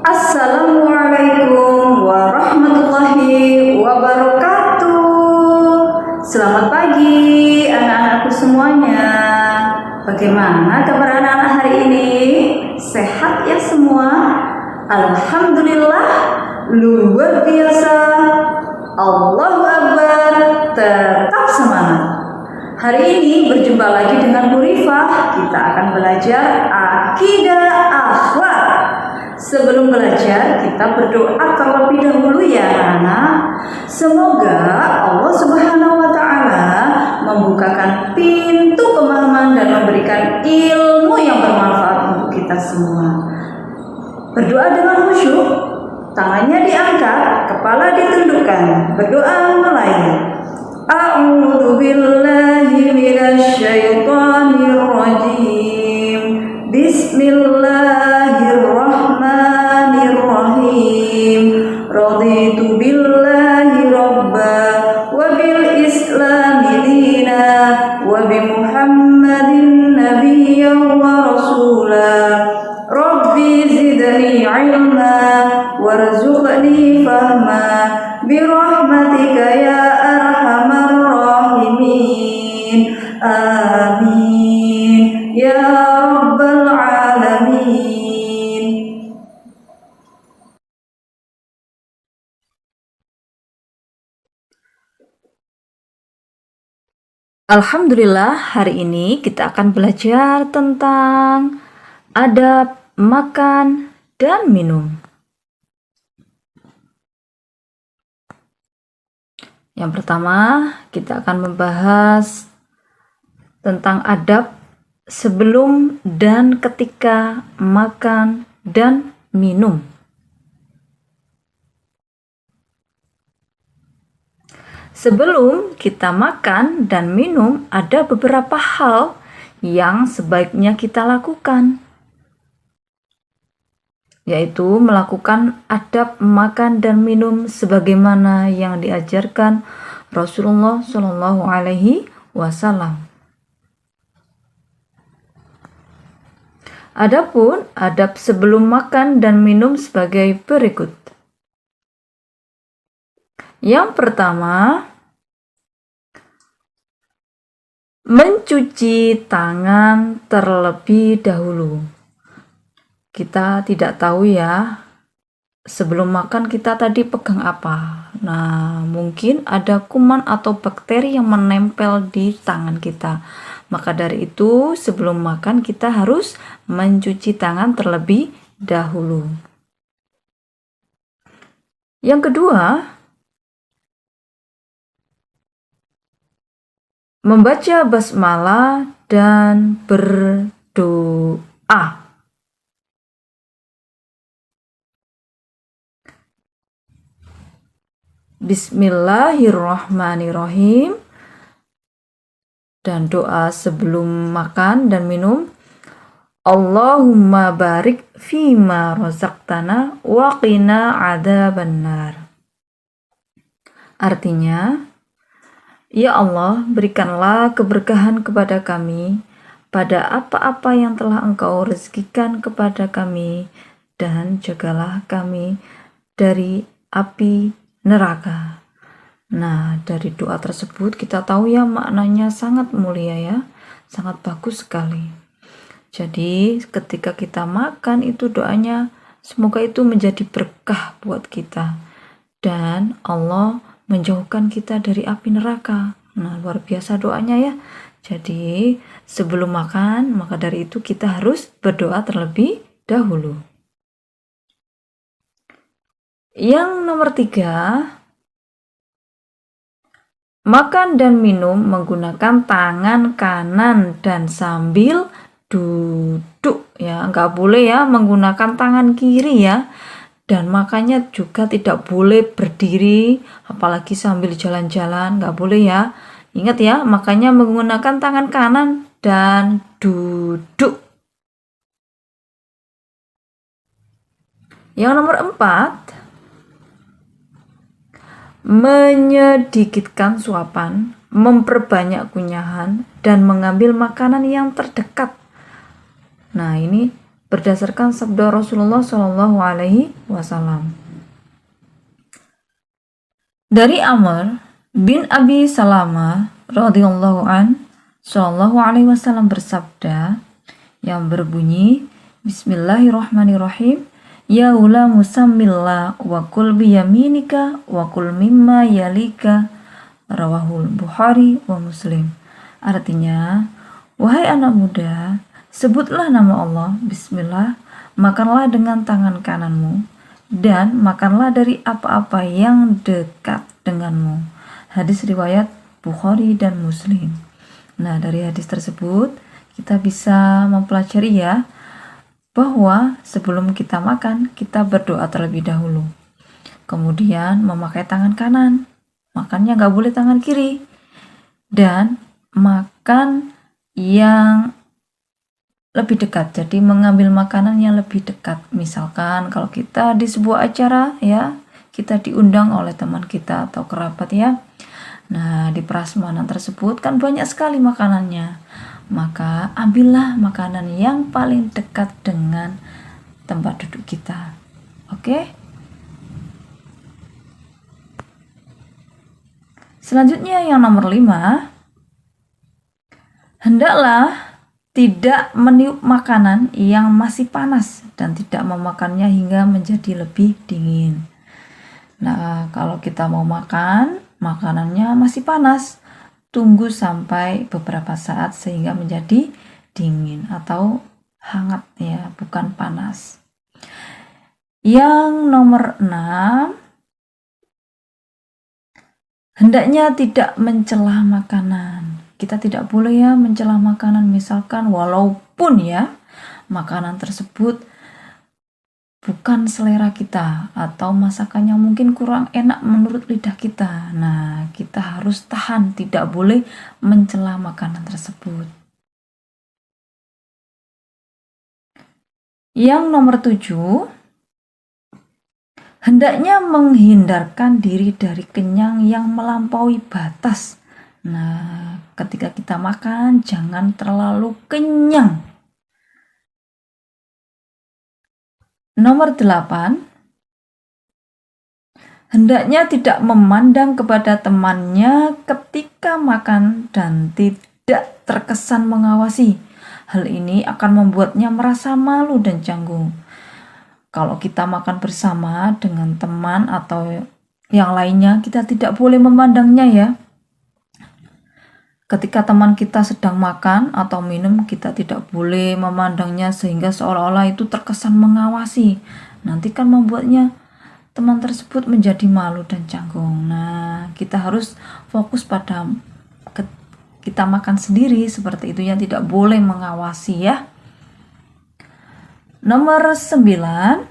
Assalamualaikum warahmatullahi wabarakatuh. Selamat pagi anak-anakku semuanya. Bagaimana kabar anak-anak hari ini? Sehat ya semua? Alhamdulillah, luar biasa. Allahu Akbar, tetap semangat. Hari ini berjumpa lagi dengan Bu Rifah. Kita akan belajar akidah akhlak. Sebelum belajar, kita berdoa terlebih dahulu ya anak. Semoga Allah Subhanahu wa Ta'ala membukakan pintu pemahaman dan memberikan ilmu yang bermanfaat untuk kita semua. Berdoa dengan khusyuk, tangannya diangkat, kepala ditundukkan. Berdoa mulai. A'udzu billahi minasy syaithanir rajim. Bismillahirrahmanirrahim. Raditu billahi rabba wa bil islami dina wa bi Muhammadin nabiyyan wa rasula. Rabbi zidni ilma warzuqni fahma bi rahmatika ya arhamar rahimin. Amin ya rabbal alamin. Alhamdulillah, hari ini kita akan belajar tentang adab makan dan minum. Yang pertama, kita akan membahas tentang adab sebelum dan ketika makan dan minum. Sebelum kita makan dan minum, ada beberapa hal yang sebaiknya kita lakukan, yaitu melakukan adab makan dan minum sebagaimana yang diajarkan Rasulullah Shallallahu Alaihi Wasallam. Adapun adab sebelum makan dan minum sebagai berikut. Yang pertama, mencuci tangan terlebih dahulu. Kita tidak tahu ya, sebelum makan kita tadi pegang apa. Nah, mungkin ada kuman atau bakteri yang menempel di tangan kita. Maka dari itu, sebelum makan kita harus mencuci tangan terlebih dahulu. Yang kedua, membaca basmalah dan berdoa. Bismillahirrahmanirrahim. Dan doa sebelum makan dan minum. Allahumma barik fima razaqtana wa qina adzabannar. Artinya, ya Allah, berikanlah keberkahan kepada kami pada apa-apa yang telah Engkau rezekikan kepada kami, dan jagalah kami dari api neraka. Nah, dari doa tersebut kita tahu ya maknanya sangat mulia ya, sangat bagus sekali. Jadi ketika kita makan itu doanya semoga itu menjadi berkah buat kita dan Allah menjauhkan kita dari api neraka. Nah, luar biasa doanya ya. Jadi sebelum makan, maka dari itu kita harus berdoa terlebih dahulu. Yang nomor 3, makan dan minum menggunakan tangan kanan dan sambil duduk ya, nggak boleh ya menggunakan tangan kiri ya. Dan makanya juga tidak boleh berdiri, apalagi sambil jalan-jalan, nggak boleh ya. Ingat ya, makanya menggunakan tangan kanan dan duduk. Yang nomor 4, menyedikitkan suapan, memperbanyak kunyahan, dan mengambil makanan yang terdekat. Nah, ini berdasarkan sabda Rasulullah Shallallahu Alaihi Wasallam. Dari Amr bin Abi Salamah radhiyallahu an, Shallallahu Alaihi Wasallam bersabda yang berbunyi, Bismillahirrahmanirrahim. Ya ulamu samillah wa kul biyaminika wa kul mimma yalika, rawahul Bukhari wa Muslim. Artinya, wahai anak muda, sebutlah nama Allah, bismillah, makanlah dengan tangan kananmu, dan makanlah dari apa-apa yang dekat denganmu. Hadis riwayat Bukhari dan Muslim. Nah, dari hadis tersebut kita bisa mempelajari ya, bahwa sebelum kita makan, kita berdoa terlebih dahulu. Kemudian memakai tangan kanan, makannya nggak boleh tangan kiri. Dan makan yang lebih dekat, jadi mengambil makanan yang lebih dekat. Misalkan kalau kita di sebuah acara ya, kita diundang oleh teman kita atau kerabat ya. Nah, di prasmanan tersebut kan banyak sekali makanannya. Maka ambillah makanan yang paling dekat dengan tempat duduk kita. Oke? Selanjutnya yang nomor 5, hendaklah tidak meniup makanan yang masih panas dan tidak memakannya hingga menjadi lebih dingin. Nah, kalau kita mau makan, makanannya masih panas, tunggu sampai beberapa saat sehingga menjadi dingin atau hangat ya, bukan panas. Yang nomor 6, hendaknya tidak mencela makanan. Kita tidak boleh ya mencela makanan, misalkan walaupun ya makanan tersebut bukan selera kita atau masakannya mungkin kurang enak menurut lidah kita. Nah, kita harus tahan, tidak boleh mencela makanan tersebut. Yang nomor 7, hendaknya menghindarkan diri dari kenyang yang melampaui batas. Nah, ketika kita makan jangan terlalu kenyang. Nomor 8, hendaknya tidak memandang kepada temannya ketika makan dan tidak terkesan mengawasi. Hal ini akan membuatnya merasa malu dan canggung. Kalau kita makan bersama dengan teman atau yang lainnya, kita tidak boleh memandangnya ya. Ketika teman kita sedang makan atau minum, kita tidak boleh memandangnya sehingga seolah-olah itu terkesan mengawasi. Nanti kan membuatnya teman tersebut menjadi malu dan canggung. Nah, kita harus fokus pada kita makan sendiri seperti itu ya, tidak boleh mengawasi ya. Nomor 9,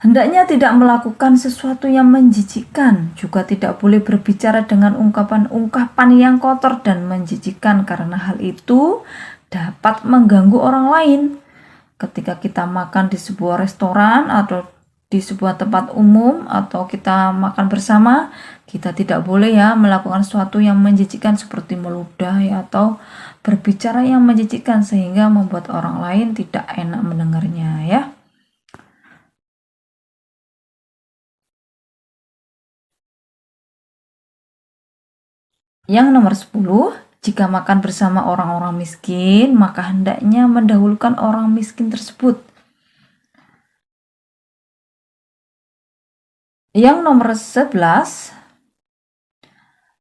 hendaknya tidak melakukan sesuatu yang menjijikkan, juga tidak boleh berbicara dengan ungkapan-ungkapan yang kotor dan menjijikkan karena hal itu dapat mengganggu orang lain. Ketika kita makan di sebuah restoran atau di sebuah tempat umum atau kita makan bersama, kita tidak boleh ya melakukan sesuatu yang menjijikkan seperti meludah ya, atau berbicara yang menjijikkan sehingga membuat orang lain tidak enak mendengarnya ya. Yang nomor 10, jika makan bersama orang-orang miskin, maka hendaknya mendahulukan orang miskin tersebut. Yang nomor 11,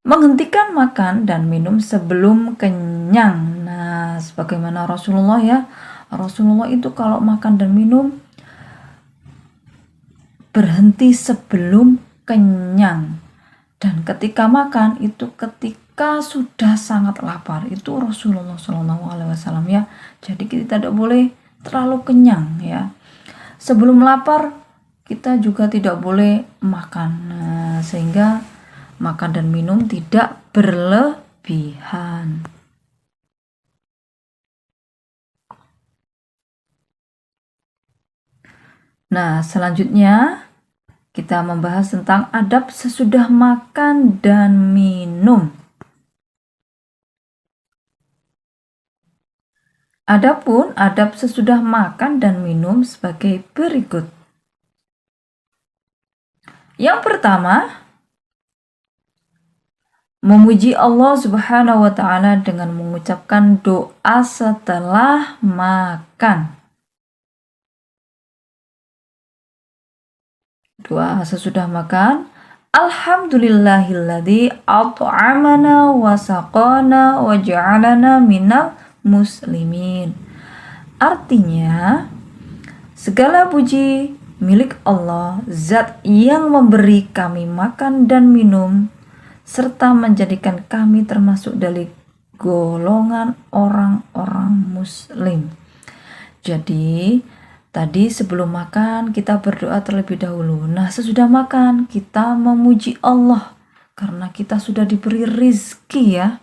menghentikan makan dan minum sebelum kenyang. Nah, sebagaimana Rasulullah ya, Rasulullah itu kalau makan dan minum berhenti sebelum kenyang. Dan ketika makan itu ketika sudah sangat lapar, itu Rasulullah SAW ya. Jadi kita tidak boleh terlalu kenyang ya. Sebelum lapar kita juga tidak boleh makan. Nah, sehingga makan dan minum tidak berlebihan. Nah, selanjutnya kita membahas tentang adab sesudah makan dan minum. Adapun adab sesudah makan dan minum sebagai berikut. Yang pertama, memuji Allah Subhanahu wa Ta'ala dengan mengucapkan doa setelah makan. Doa sesudah makan, Alhamdulillahilladzi at'amana wa saqana wa ja'alana minal muslimin. Artinya, segala puji milik Allah, zat yang memberi kami makan dan minum, serta menjadikan kami termasuk dari golongan orang-orang muslim. Jadi, tadi sebelum makan kita berdoa terlebih dahulu. Nah, sesudah makan kita memuji Allah karena kita sudah diberi rizki ya.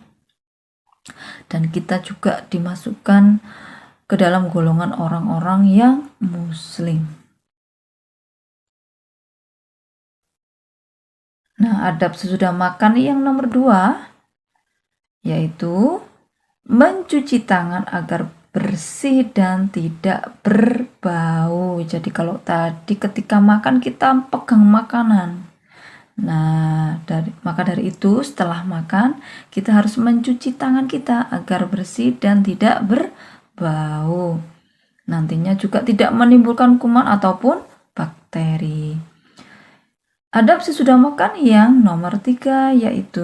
Dan kita juga dimasukkan ke dalam golongan orang-orang yang muslim. Nah, adab sesudah makan yang nomor 2 yaitu mencuci tangan agar bersih dan tidak berbau. Jadi kalau tadi ketika makan kita pegang makanan. Nah, maka dari itu setelah makan kita harus mencuci tangan kita agar bersih dan tidak berbau. Nantinya juga tidak menimbulkan kuman ataupun bakteri. Adab sesudah makan yang nomor 3 yaitu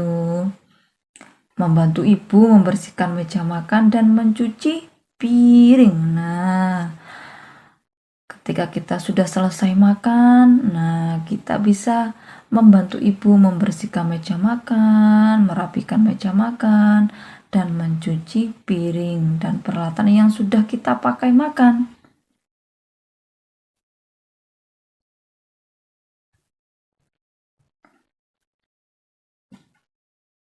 membantu ibu membersihkan meja makan dan mencuci piring. Nah, ketika kita sudah selesai makan, nah kita bisa membantu ibu membersihkan meja makan, merapikan meja makan, dan mencuci piring dan peralatan yang sudah kita pakai makan.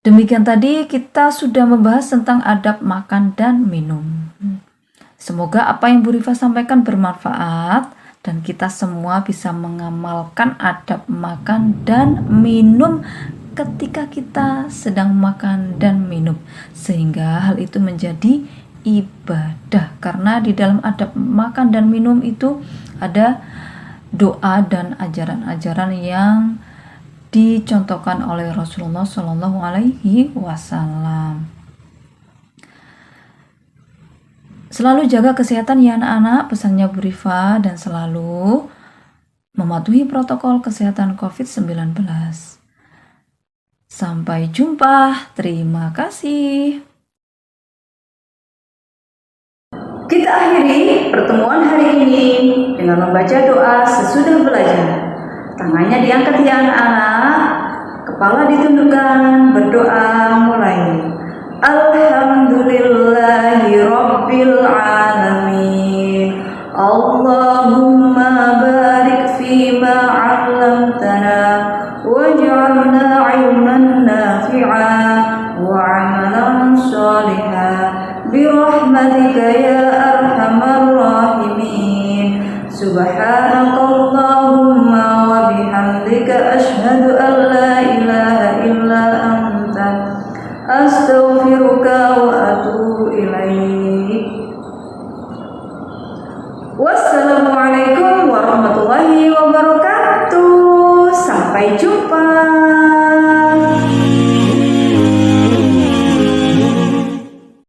Demikian tadi kita sudah membahas tentang adab makan dan minum. Semoga apa yang Bu Rifa sampaikan bermanfaat dan kita semua bisa mengamalkan adab makan dan minum ketika kita sedang makan dan minum, sehingga hal itu menjadi ibadah. Karena di dalam adab makan dan minum itu ada doa dan ajaran-ajaran yang dicontohkan oleh Rasulullah Shallallahu Alaihi Wasallam. Selalu jaga kesehatan ya anak-anak, pesannya Bu Rifa, dan selalu mematuhi protokol kesehatan COVID-19. Sampai jumpa, terima kasih. Kita akhiri pertemuan hari ini dengan membaca doa sesudah belajar. Tangannya diangkat ya anak-anak, kepala ditundukkan, berdoa mulai. Alhamdulillahi Rabbil Alamin. Allahumma barik fima 'allamtana waj'alna 'ilman nafi'a wa 'amalan shalihan birahmatika ya arhamar rahimin. Subhanakallahumma wa bihamdika asyhadu an la ilaha illa anta astaghfiruka wa atubu ilaik. Wassalamualaikum warahmatullahi wabarakatuh. Sampai jumpa.